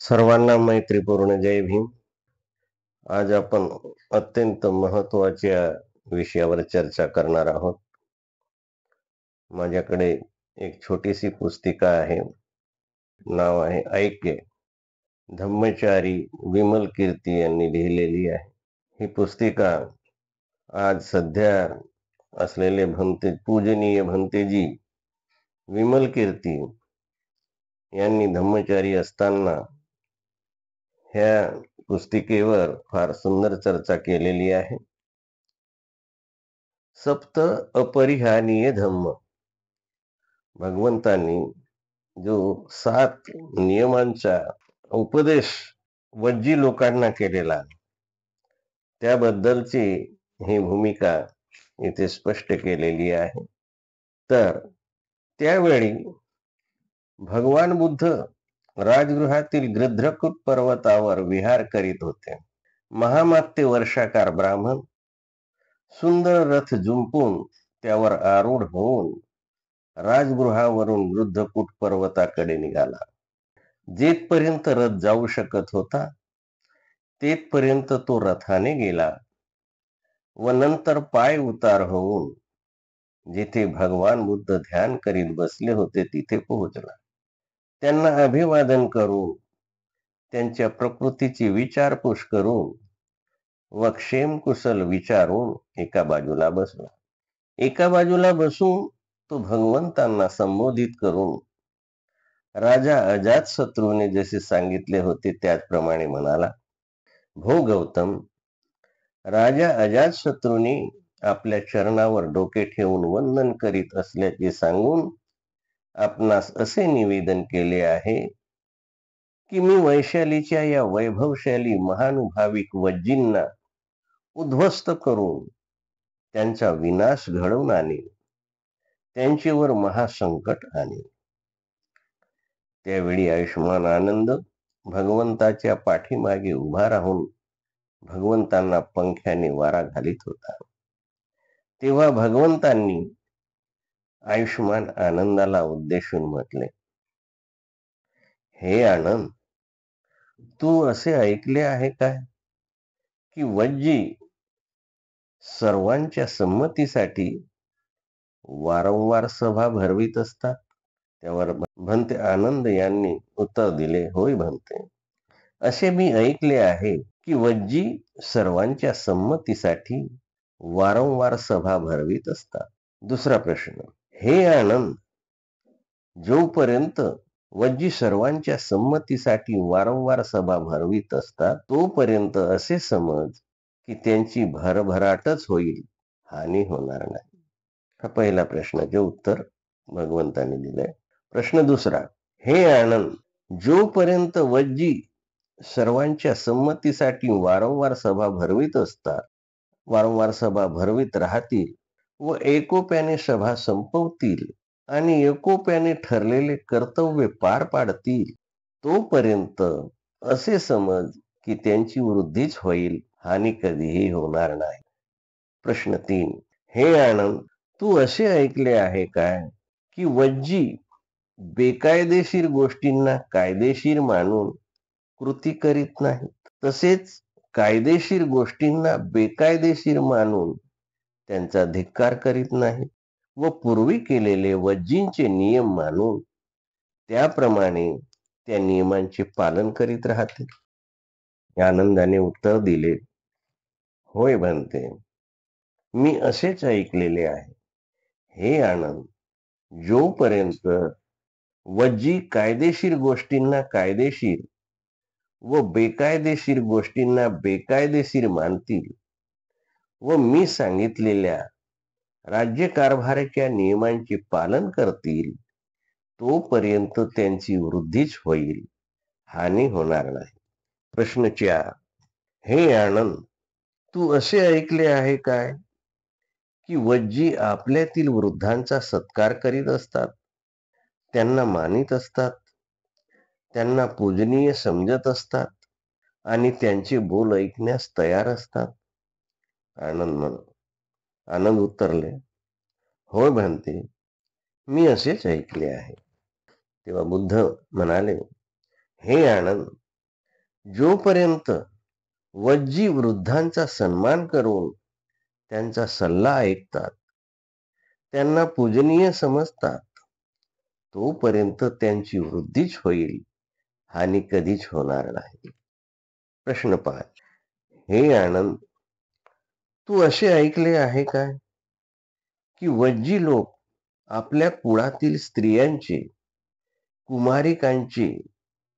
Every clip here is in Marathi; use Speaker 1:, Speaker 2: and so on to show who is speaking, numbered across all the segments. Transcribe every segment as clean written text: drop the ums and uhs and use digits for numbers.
Speaker 1: सर्वांना मैत्रीपूर्ण जय भीम. आज आपण अत्यंत महत्वाच्या विषयावर चर्चा करणार आहोत. माझ्याकडे एक छोटीशी पुस्तिका आहे. नाव आहे ऐक्य. धम्मचारी विमल कीर्ती यांनी लिहिलेली आहे. ही पुस्तिका आज सध्या असलेले पूजनीय भंतेजी विमल कीर्ती यांनी धम्मचारी असताना ह्या पुस्तिकेवर फार सुंदर चर्चा केलेली आहे. सप्त अपरिहानीय धम्म. भगवंतांनी जो 7 नियमांचा उपदेश वज्जी लोकांना केलेला, त्याबद्दलची ही भूमिका इथे स्पष्ट केलेली आहे. तर त्यावेळी भगवान बुद्ध राजगृहातील गृध्रकूट पर्वतावर विहार करीत होते. महामात्य वर्षाकार ब्राह्मण सुंदर रथ जुंपून त्यावर आरूढ होऊन राजगृहावरून गृध्रकूट पर्वताकडे निघाला. जेथपर्यंत रथ जाऊ शकत होता तेथपर्यंत तो रथाने गेला व नंतर पाय उतार होऊन जिथे भगवान बुद्ध ध्यान करीत बसले होते तिथे पोहोचला. त्यांना अभिवादन करून त्यांच्या प्रकृतीची विचारपूस करून व क्षेमकुशल विचारून एका बाजूला बसला. एका बाजूला बसून तो भगवंतांना संबोधित करून राजा अजातशत्रूने जसे सांगितले होते त्याचप्रमाणे म्हणाला, भो गौतम, राजा अजातशत्रूने आपल्या चरणावर डोके ठेवून वंदन करीत असल्याचे सांगून आपणास असे निवेदन केले आहे की मी वैशालीच्या या वैभवशाली महानुभाविक वज्जींना उद्ध्वस्त करून त्यांचा विनाश घडवून आणेन, त्यांच्यावर महासंकट आणेन. त्यावेळी आयुष्मान आनंद भगवंताच्या पाठीमागे उभा राहून भगवंतांना पंख्याने वारा घालीत होता. तेव्हा भगवंतांनी आयुष्मान आनंदाला उद्देशून म्हटले, हे आनंद, तू असे ऐकले आहे काय की वज्जी सर्वांच्या संमतीसाठी वारंवार सभा भरवीत असतात? त्यावर भंते आनंद यांनी उत्तर दिले, होय भंते, असे मी ऐकले आहे की वज्जी सर्वांच्या संमतीसाठी वारंवार सभा भरवीत असतात. दुसरा प्रश्न, हे आनंद, जोपर्यंत वज्जी सर्वांच्या संमतीसाठी वारंवार सभा भरवीत असतात तोपर्यंत असे समज की त्यांची भरभराटच होईल, हानी होणार नाही. हा पहिला प्रश्नाचे उत्तर भगवंतांनी दिलंय. प्रश्न दुसरा, हे आनंद, जोपर्यंत वज्जी सर्वांच्या संमतीसाठी वारंवार सभा भरवीत असतात, वारंवार सभा भरवीत राहतील व एकोप्याने सभा संपवतील आणि एकोप्याने ठरलेले कर्तव्य पार पाडतील तोपर्यंत असे समज की त्यांची वृद्धीच होईल, हानी कधीही होणार नाही. प्रश्न 3, हे आनंद, तू असे ऐकले आहे काय की वज्जी बेकायदेशीर गोष्टींना कायदेशीर मानून कृती करीत नाहीत, तसेच कायदेशीर गोष्टींना बेकायदेशीर मानून त्यांचा धिक्कार करीत नाहीत व पूर्वी केलेले वज्जींचे नियम मानून त्याप्रमाणे त्या नियमांचे पालन करीत राहतील? आनंदाने उत्तर दिले, होय भंते, मी असेच ऐकलेले आहे. हे आनंद, जोपर्यंत वज्जी कायदेशीर गोष्टींना कायदेशीर व बेकायदेशीर गोष्टींना बेकायदेशीर मानतील व मी सांगितलेल्या राज्यकारभाराच्या नियमांचे पालन करतील तोपर्यंत त्यांची वृद्धीच होईल, हानी होणार नाही. प्रश्न 4, हे आनंद, तू असे ऐकले आहे काय की वज्जी आपल्यातील वृद्धांचा सत्कार करीत असतात, त्यांना मानित असतात, त्यांना पूजनीय समजत असतात आणि त्यांचे बोल ऐकण्यास तयार असतात? आनंद उत्तरले, होय भंते, मी असेच ऐकले आहे. तेव्हा बुद्ध म्हणाले, हे आनंद, जोपर्यंत वज्जी वृद्धांचा सन्मान करून त्यांचा सल्ला ऐकतात, त्यांना पूजनीय समजतात, तोपर्यंत त्यांची वृद्धीच होईल, हानी कधीच होणार नाही. प्रश्न 5. हे आनंद, तू असे ऐकले आहे काय की वज्जी लोक आपल्या कुळातील स्त्रियांचे, कुमारिकांचे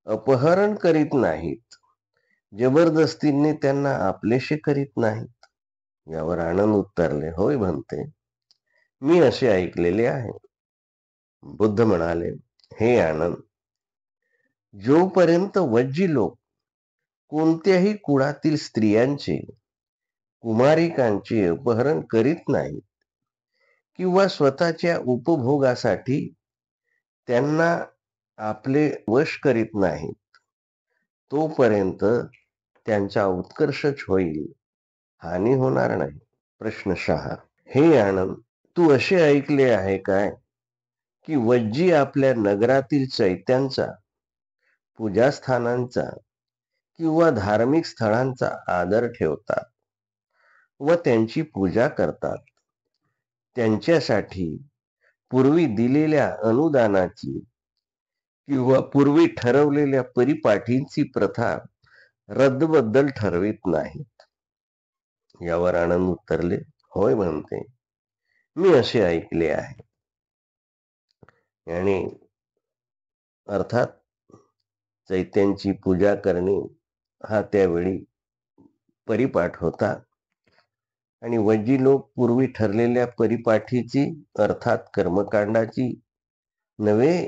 Speaker 1: अपहरण करीत नाहीत, जबरदस्तीने त्यांना आपलेसे करीत नाहीत? यावर आनंद उत्तरले, होय म्हणते, मी असे ऐकलेले आहे. बुद्ध म्हणाले, हे आनंद, जोपर्यंत वज्जी लोक कोणत्याही कुळातील स्त्रियांचे, कुमारिकांचे अपहरण करीत नाहीत किंवा स्वतःच्या उपभोगासाठी त्यांना आपले वश करीत नाहीत, तोपर्यंत त्यांचा उत्कर्षच होईल, हानी होणार नाही. प्रश्न 6. हे आनंद, तू असे ऐकले आहे काय की वज्जी आपल्या नगरातील चैत्यांचा, पूजास्थानांचा किंवा धार्मिक स्थळांचा आदर ठेवतात व त्यांची पूजा करतात. त्यांच्यासाठी पूर्वी दिलेल्या अनुदानाची किंवा पूर्वी ठरवलेल्या परिपाठींची प्रथा रद्दबद्दल ठरवित नाहीत. यावर आनंद उत्तरले, होय म्हणते, मी असे ऐकले आहे. आणि अर्थात चैत्यांची पूजा करणे हा त्यावेळी परिपाठ होता आणि वज्जी लोक पूर्वी ठरलेल्या परिपाठीची अर्थात कर्मकांडाची नव्हे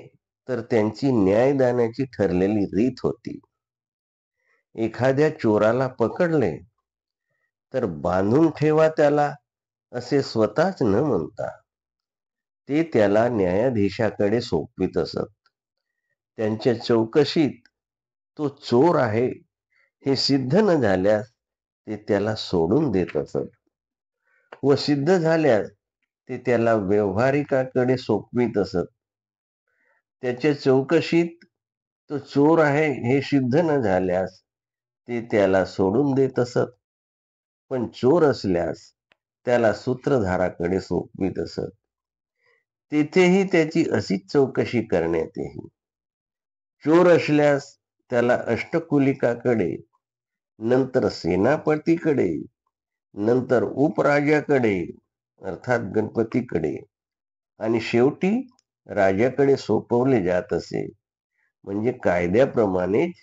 Speaker 1: तर त्यांची न्यायदानाची ठरलेली रीत होती. एखाद्या चोराला पकडले तर बांधून ठेवा त्याला असे स्वतःच न म्हणता ते त्याला न्यायाधीशाकडे सोपवित असत. त्यांच्या चौकशीत तो चोर आहे हे सिद्ध न झाल्यास ते त्याला सोडून देत असत व सिद्ध झाल्यास ते त्याला व्यवहारिकाकडे सोपवित असत. त्याच्या चौकशीत तो चोर आहे हे सिद्ध न झाल्यास ते त्याला सोडून देत असत, पण चोर असल्यास त्याला सूत्रधाराकडे सोपवित असत. तेथेही त्याची अशीच चौकशी करण्यात येईल. चोर असल्यास त्याला अष्टकुलिकाकडे, नंतर सेनापतीकडे, नंतर उपराजाकडे अर्थात गणपतीकडे आणि शेवटी राजाकडे सोपवले जात असे. म्हणजे कायद्याप्रमाणेच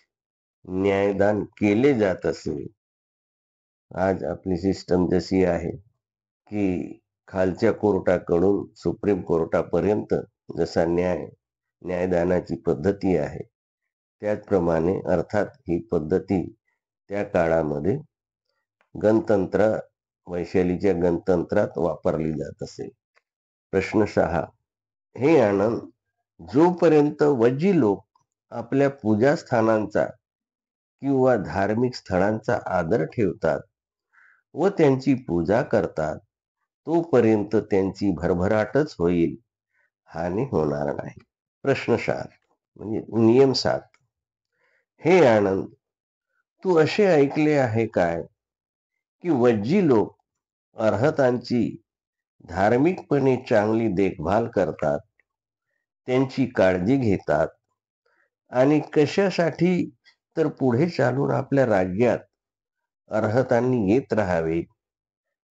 Speaker 1: न्यायदान केले जात असे. आज आपली सिस्टम जशी आहे की खालच्या कोर्टाकडून सुप्रीम कोर्टापर्यंत जसा न्यायदानाची पद्धती आहे, त्याचप्रमाणे अर्थात ही पद्धती त्या काळामध्ये गणतंत्र, वैशालीच्या गणतंत्रात वापरली जात असे. प्रश्न 6. हे आनंद, जोपर्यंत वज्जी लोक आपल्या पूजास्थानांचा किंवा धार्मिक स्थळांचा आदर ठेवतात व त्यांची पूजा करतात, तोपर्यंत त्यांची भरभराटच होईल, हानी होणार नाही. प्रश्न 7 म्हणजे नियम 7. हे आनंद, तू असे ऐकले आहे काय की वज्जी लोक अर्हतांची धार्मिकपणे चांगली देखभाल करतात, त्यांची काळजी घेतात आणि कशासाठी तर पुढे चालून आपल्या राज्यात अर्हतांनी येत राहावे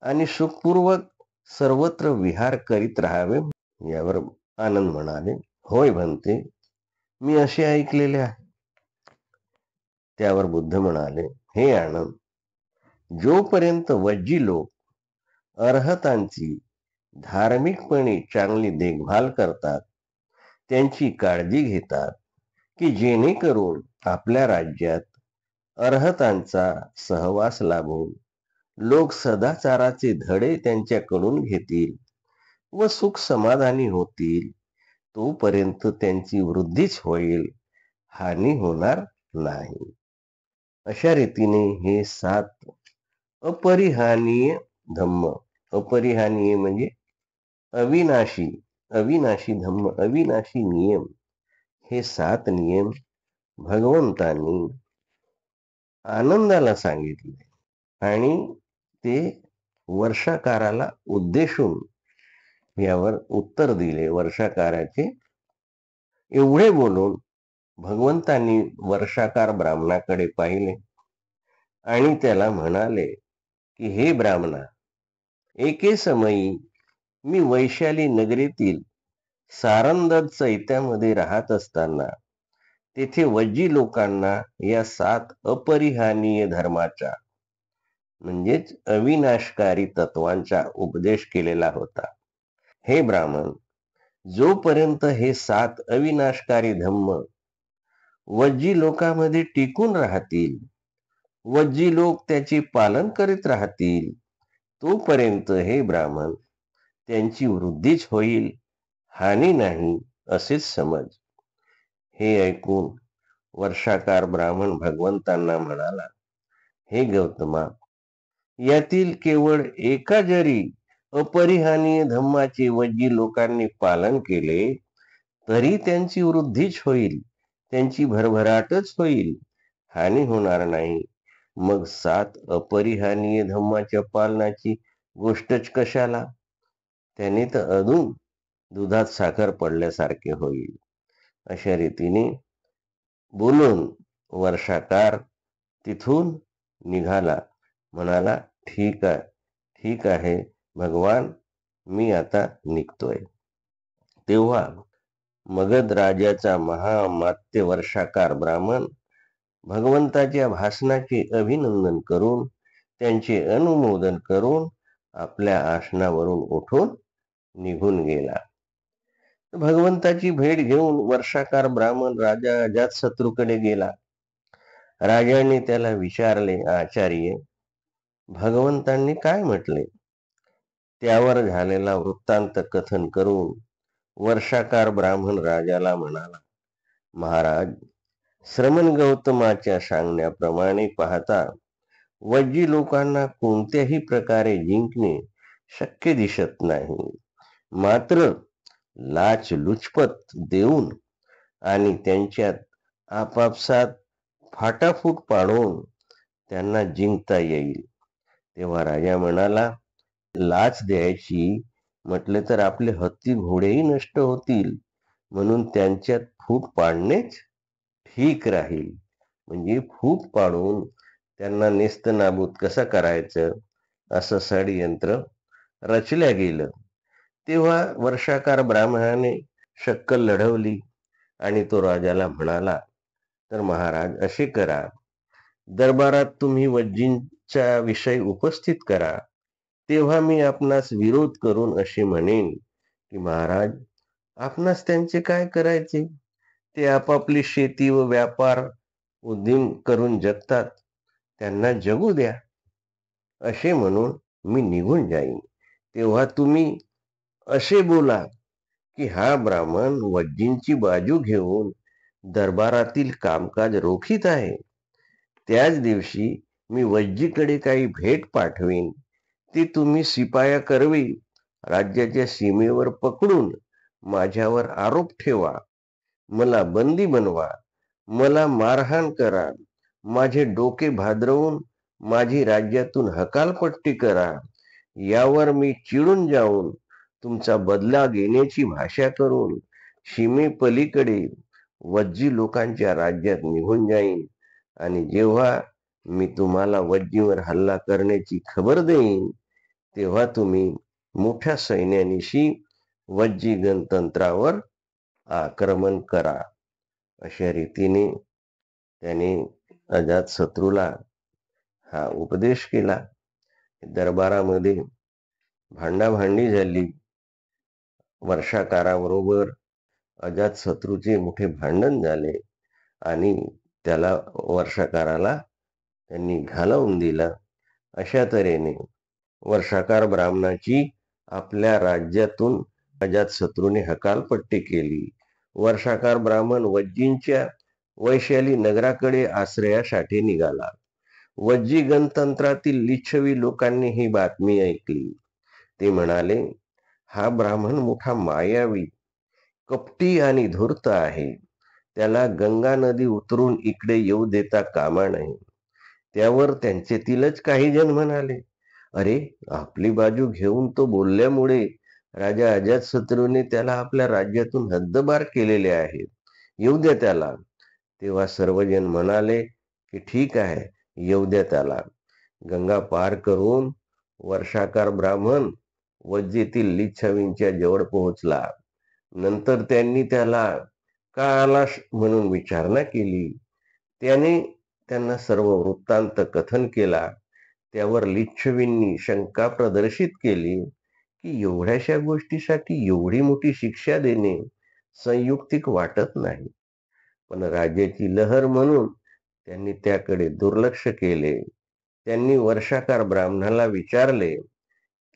Speaker 1: आणि सुखपूर्वक सर्वत्र विहार करीत राहावे? यावर आनंद म्हणाले, होय म्हणते, मी असे ऐकलेले आहे. त्यावर बुद्ध म्हणाले, हे आनंद, जोपर्यंत वज्जी लोक अर्हतांची धार्मिकपणे चांगली देखभाल करतात, त्यांची काळजी घेतात की जेणेकरून आपल्या राज्यात अर्हतांचा सहवास लाभून लोक सदाचाराचे धडे त्यांच्याकडून घेतील व सुख समाधानी होतील, तोपर्यंत त्यांची वृद्धीच होईल, हानी होणार नाही. अशा रीतीने हे 7 अपरिहानीय धम्म, अपरिहानीय म्हणजे अविनाशी, अविनाशी धम्म, अविनाशी नियम, हे 7 नियम भगवंतांनी आनंदाला सांगितले आणि ते वर्षाकाराला उद्देशून यावर उत्तर दिले. वर्षाकाराचे एवढे बोलून भगवंतांनी वर्षाकार ब्राह्मणाकडे पाहिले आणि त्याला म्हणाले की हे ब्राह्मणा, एके समयी मी वैशाली नगरीतील सारंदद चैत्यामध्ये राहत असताना तेथे वज्जी लोकांना या 7 अपरिहानीय धर्माचा म्हणजेच अविनाशकारी तत्वांचा उपदेश केलेला होता. हे ब्राह्मण, जोपर्यंत हे 7 अविनाशकारी धम्म वज्जी लोकांमध्ये टिकून राहतील, वज्जी लोक त्याचे पालन करीत राहतील, तोपर्यंत हे ब्राह्मण त्यांची वृद्धीच होईल, हानी नाही, असेच समज. हे ऐकून वर्षाकार ब्राह्मण भगवंतांना म्हणाला, हे गौतमा, यातील केवळ एका जरी अपरिहानीय धम्माचे वज्जी लोकांनी पालन केले तरी त्यांची वृद्धीच होईल, त्यांची भरभराटच होईल, हानी होणार नाही. मग 7 अपरिहानीय धम्माच्या पालनाची गोष्टच कशाला? त्याने तर अजून दुधात साखर पडल्यासारखे होईल. अशा रीतीने बोलून वर्षाकार तिथून निघाला. म्हणाला, ठीक आहे भगवान, मी आता निघतोय. तेव्हा मगध राजाचा महामात्य वर्षाकार ब्राह्मण भगवंताच्या भाषणाचे अभिनंदन करून त्यांचे अनुमोदन करून आपल्या आसनावरून उठून निघून गेला. भगवंताची भेट घेऊन वर्षाकार ब्राह्मण राजा अजातशत्रूकडे गेला. राजाने त्याला विचारले, आचार्य, भगवंतांनी काय म्हटले? त्यावर झालेला वृत्तांत कथन करून वर्षाकार ब्राह्मण राजाला म्हणाला, महाराज, श्रमण गौतमाच्या सांगण्याप्रमाणे पाहता वज्जी लोकांना कोणत्याही प्रकारे जिंकणे शक्य दिसत नाही. मात्र लाचलुचपत देऊन आणि त्यांच्यात आपापसात फाटाफूट पाडून त्यांना जिंकता येईल. तेव्हा राजा म्हणाला, लाच द्यायची म्हटले तर आपले हत्ती घोडेही नष्ट होतील, म्हणून त्यांच्यात फूट पाडणेच ठीक राहील. म्हणजे फूट पाडून त्यांना नेस्तनाबूत कसं करायचं असं षडयंत्र रचल्या गेलं. तेव्हा वर्षाकार ब्राह्मणाने शक्कल लढवली आणि तो राजाला म्हणाला, तर महाराज असे करा, दरबारात तुम्ही वज्जींचा विषय उपस्थित करा, तेव्हा मी आपणास विरोध करून असे म्हणेन की महाराज, आपणास त्यांचे काय करायचे? ते आपापली शेती व व्यापार उद्यम करून जगतात, त्यांना जगू द्या, असे म्हणून मी निघून जाईन. तेव्हा तुम्ही असे बोला की हा ब्राह्मण वज्जींची बाजू घेऊन दरबारातील कामकाज रोखीत आहे. त्याच दिवशी मी वज्जीकडे काही भेट पाठवीन, ती तुम्ही शिपाया करवी राज्याच्या सीमेवर पकडून माझ्यावर आरोप ठेवा, मला बंदी बनवा, मला मारहाण करा, माझे डोके भादरवून माझी राज्यातून हकालपट्टी करा. यावर मी चिडून जाऊन तुमचा बदला घेण्याची भाषा करून सीमेपलीकडे वज्जी लोकांच्या राज्यात निघून जाईन आणि जेव्हा मी तुम्हाला वज्जीवर हल्ला करण्याची खबर देईन तेव्हा तुम्ही मोठ्या सैन्यानिशी वज्जी गणतंत्रावर आक्रमण करा. अशा रीतीने त्याने अजातशत्रूला हा उपदेश केला. दरबारामध्ये भांडाभांडी झाली. वर्षाकाराबरोबर अजातशत्रूचे मोठे भांडण झाले आणि त्याला वर्षाकाराला त्यांनी घालवून दिला. अशा तऱ्हेने वर्षाकार ब्राह्मणाची आपल्या राज्यातून अजातशत्रूने हकालपट्टी केली. वर्षाकार ब्राह्मण वज्जींच्या वैशाली नगराकडे आश्रयासाठी निघाला. वज्जी गणतंत्रातील लिच्छवी लोकांनी ही बातमी ऐकली. ते म्हणाले, हा ब्राह्मण मोठा मायावी, कपटी आणि धूर्त आहे. त्याला गंगा नदी उतरून इकडे येऊ देता कामा नये. त्यावर त्यांचेतीलच काही जण म्हणाले, अरे, आपली बाजू घेऊन तो बोलल्यामुळे राजा अजातशत्रूने त्याला आपल्या राज्यातून हद्दपार केलेले आहे. येऊ द्या त्याला. तेव्हा सर्वजण म्हणाले की ठीक आहे, येऊ द्या त्याला. गंगा पार करून वर्षाकार ब्राह्मण वज्जेतील लिच्छवींच्या जवळ पोहोचला. नंतर त्यांनी त्याला का आलास म्हणून विचारणा केली. त्याने त्यांना सर्व वृत्तांत कथन केला. त्यावर लिच्छवींनी शंका प्रदर्शित केली की एवढ्याशा गोष्टीसाठी एवढी मोठी शिक्षा देणे संयुक्तिक वाटत नाही. पण राजाची लहर म्हणून त्यांनी त्याकडे दुर्लक्ष केले. त्यांनी वर्षाकार ब्राह्मणाला विचारले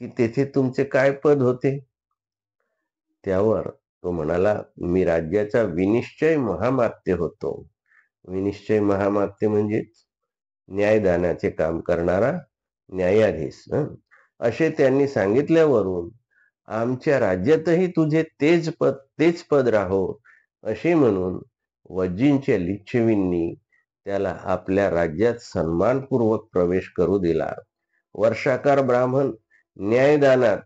Speaker 1: की तेथे तुमचे काय पद होते. त्यावर तो म्हणाला, मी राज्याचा विनिश्चय महामात्य होतो. विनिश्चय महामात्य म्हणजे न्यायदानाचे काम करणारा न्यायाधीश. असे त्यांनी सांगितल्यावरून आमच्या राज्यातही तुझे तेच पद राहो असे म्हणून वज्जींच्या लिच्छवींनी त्याला आपल्या राज्यात सन्मानपूर्वक प्रवेश करू दिला. वर्षाकार ब्राह्मण न्यायदानात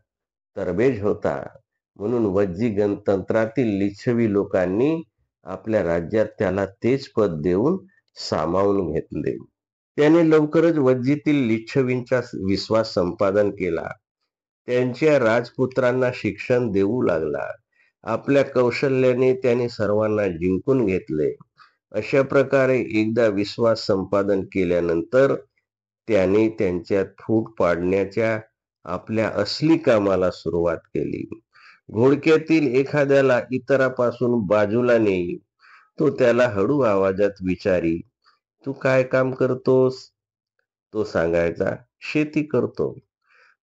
Speaker 1: तरबेज होता, म्हणून वज्जी गणतंत्रातील लिच्छवी लोकांनी आपल्या राज्यात त्याला तेच पद देऊन सामावून घेतले. त्याने लवकरच वज्जीतील लिच्छवींचा विश्वास संपादन केला. त्यांच्या राजपुत्रांना शिक्षण देऊ लागला. आपल्या कौशल्याने त्याने सर्वांना जिंकून घेतले. अशा प्रकारे एकदा विश्वास संपादन केल्यानंतर त्याने त्यांच्यात फूट पाडण्याच्या आपल्या असली कामाला सुरुवात केली. घोडक्यातील एखाद्याला इतरापासून बाजूला नेई. तो त्याला हळू आवाजात विचारी, तू काय काम करतोस. तो सांगायचा, शेती करतो.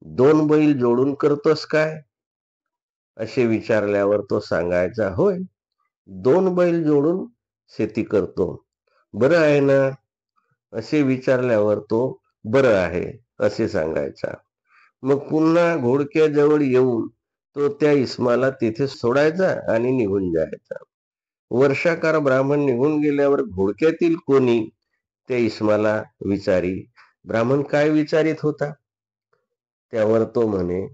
Speaker 1: 2 बैल जोडून करतोस काय. असे विचारल्यावर तो सांगायचा, होय, 2 बैल जोडून शेती करतो. बरं आहे ना. असे विचारल्यावर तो बरं आहे असे सांगायचा. मग पुन्हा घोडक्याजवळ येऊन तो त्या इस्माला तिथे सोडायचा आणि निघून जायचा. वर्षाकार ब्राह्मण निघून गेल्यावर घोडक्यातील कोणी त्या इस्माला विचारी, ब्राह्मण काय विचारित होता. त्यावर तो म्हणे,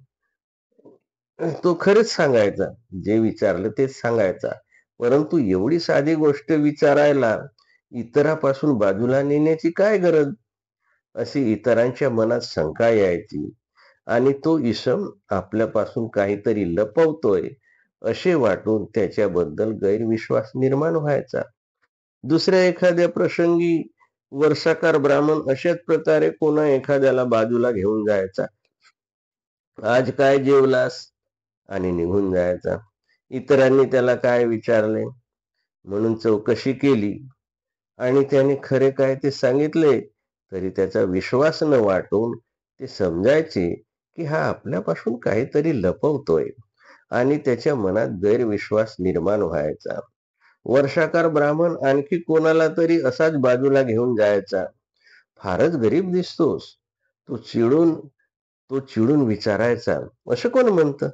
Speaker 1: तो खरंच सांगायचा. जे विचारलं तेच सांगायचा. परंतु एवढी साधी गोष्ट विचारायला इतरापासून बाजूला नेण्याची काय गरज. अशी इतरांच्या मनात शंका यायची आणि तो इसम आपल्यापासून काहीतरी लपवतोय असे वाटून त्याच्याबद्दल गैरविश्वास निर्माण व्हायचा. दुसऱ्या एखाद्या प्रसंगी वर्षाकार ब्राह्मण अशाच प्रकारे कोणा एखाद्याला बाजूला घेऊन जायचा. आज काय जेवलास आणि निघून जायचा. इतरांनी त्याला काय विचारले म्हणून चौकशी केली आणि त्याने खरे काय ते सांगितले तरी त्याचा विश्वास न वाटून ते समजायचे की हा आपल्यापासून काहीतरी लपवतोय आणि त्याच्या मनात गैरविश्वास निर्माण व्हायचा. वर्षाकार ब्राह्मण आणखी कोणाला तरी असाच बाजूला घेऊन जायचा. फारच गरीब दिसतोस. तो चिडून विचारायचा, असं कोण म्हणतं.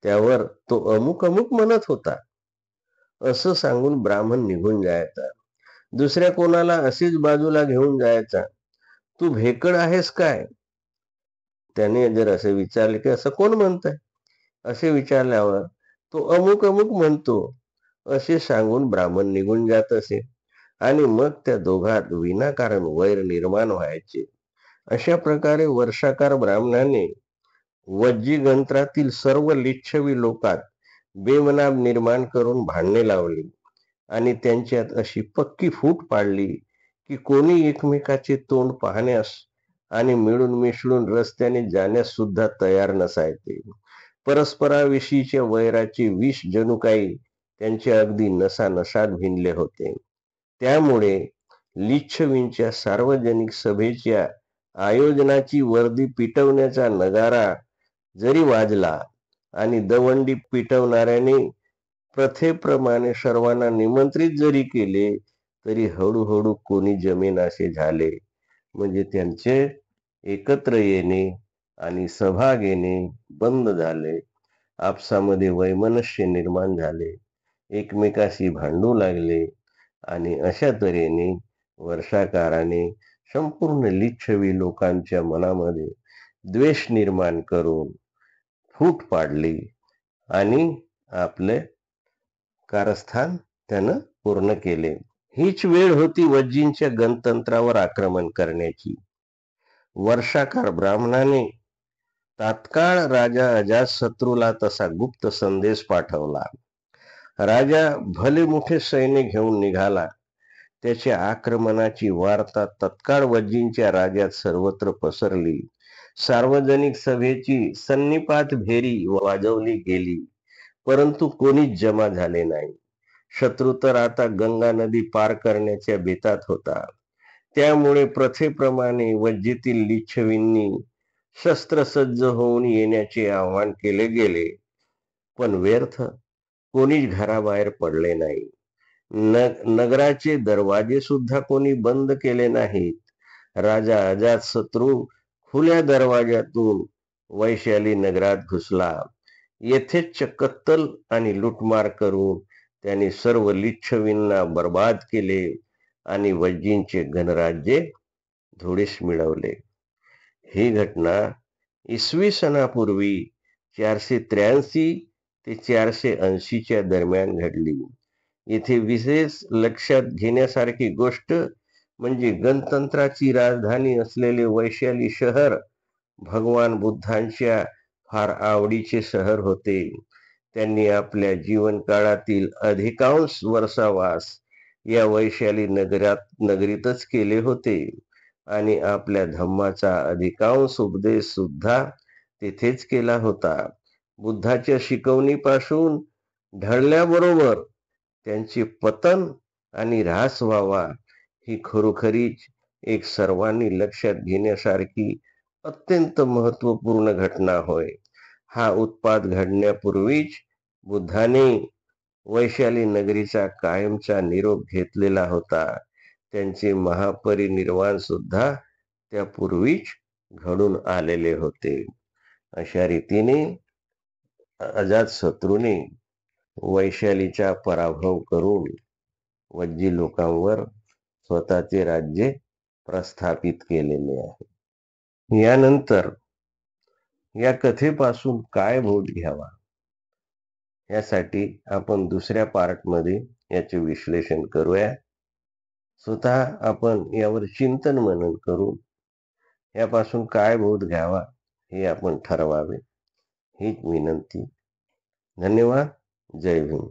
Speaker 1: त्यावर तो अमुक अमुक म्हणत होता असं सांगून ब्राह्मण निघून जायचा. दुसऱ्या कोणाला अशीच बाजूला घेऊन जायचा. तू भेकड आहेस काय. त्याने जर असे विचारले की असं कोण म्हणतंय. असे विचारल्यावर तो अमुक अमुक म्हणतो असे सांगून ब्राह्मण निघून जात असे आणि मग त्या दोघात विनाकारण वैर निर्माण व्हायचे. अशा प्रकारे वर्षाकार ब्राह्मणाने वज्जी गंत्रातील सर्व लिच्छवी लोकात बेमनाब निर्माण करून भांडणे लावली आणि त्यांच्यात अशी पक्की फूट पाडली की कोणी एकमेकाचे तोंड पाहण्यास आणि मिळून मिसळून रस्त्याने जाण्यास सुद्धा तयार नसायचे. परस्पराविषयीच्या वैराचे विष जणू काही त्यांच्या अगदी नसानसात भिनले होते. त्यामुळे लिच्छवींच्या सार्वजनिक सभेच्या आयोजनाची वर्दी पिटवण्याचा नगारा जरी वाजला आणि दवंडी पिटवणाऱ्याने प्रथेप्रमाणे सर्वांना निमंत्रित जरी केले तरी हळूहळू कोणी जमेनासे झाले. म्हणजे त्यांचे एकत्र येणे आणि सभा घेणे बंद झाले. आपसामध्ये वैमनस्य निर्माण झाले. एकमेकाशी भांडू लागले आणि अशा तऱ्हेने वर्षाकाराने संपूर्ण लिच्छवी लोकांच्या मनामध्ये द्वेष निर्माण करून फूट पाडली आणि आपले कारस्थान त्यानं पूर्ण केले. हीच वेळ होती वज्जींच्या गणतंत्रावर आक्रमण करण्याची. वर्षाकार ब्राह्मणाने तात्काळ राजा अजातशत्रूला तसा गुप्त संदेश पाठवला. राजा भले मोठे सैन्य घेऊन निघाला. त्याच्या आक्रमणाची वार्ता तत्काळ वज्जींच्या राज्यात सर्वत्र पसरली. सार्वजनिक सभेची सन्निपात भेरी वाजवली गेली, परंतु कोणीच जमा झाले नाही. शत्रू तर आता गंगा नदी पार करण्याच्या बेतात होता. त्यामुळे प्रथेप्रमाणे वज्जेतील लिच्छवींनी शस्त्रसज्ज होऊन येण्याचे आवाहन केले गेले, पण व्यर्थ. कोणीच घराबाहेर पडले नाही. नगराचे दरवाजे सुद्धा कोणी बंद केले नाहीत. राजा अजातशत्रू खुल्या दरवाजातून वैशाली नगरात घुसला. येथेच कत्तल आणि लुटमार करून त्यांनी सर्व लिच्छवींना बर्बाद केले आणि वज्जींचे गणराज्य धुळीस मिळवले. ही घटना इसवी सनापूर्वी 483 ते 480 दरम्यान घडली. येथे विशेष लक्षात घेण्यासारखी गोष्ट म्हणजे गणतंत्राची राजधानी असलेले वैशाली शहर भगवान बुद्धांच्या फार आवडीचे शहर होते. त्यांनी आपल्या जीवनकाळातील अधिकांश वर्षावास या वैशाली नगरीतच केले होते आणि आपल्या धम्माचा अधिकांश उपदेश सुद्धा तेथेच केला होता. बुद्धाच्या शिकवणीपासून ढळल्याबरोबर त्यांचे पतन आणि ऱ्हास व्हावा ही खरोखरीच एक सर्वांनी लक्षात घेण्यासारखी अत्यंत महत्वपूर्ण घटना होय. हा उत्पात घडण्यापूर्वीच बुद्धाने वैशाली नगरीचा कायमचा निरोप घेतलेला होता. त्यांचे महापरिनिर्वाण सुद्धा त्यापूर्वीच घडून आलेले होते. अशा रीतीने अजातशत्रूने वैशालीचा पराभव करून वज्जी लोकांवर स्वतःचे राज्य प्रस्थापित केलेले आहे. यानंतर या कथेपासून काय बोध घ्यावा यासाठी आपण दुसऱ्या पार्टमध्ये याचे विश्लेषण करूया. स्वतः आपण यावर चिंतन मनन करून यापासून काय बोध घ्यावा हे आपण ठरवावे, हीच विनंती. धन्यवाद. जय भीम.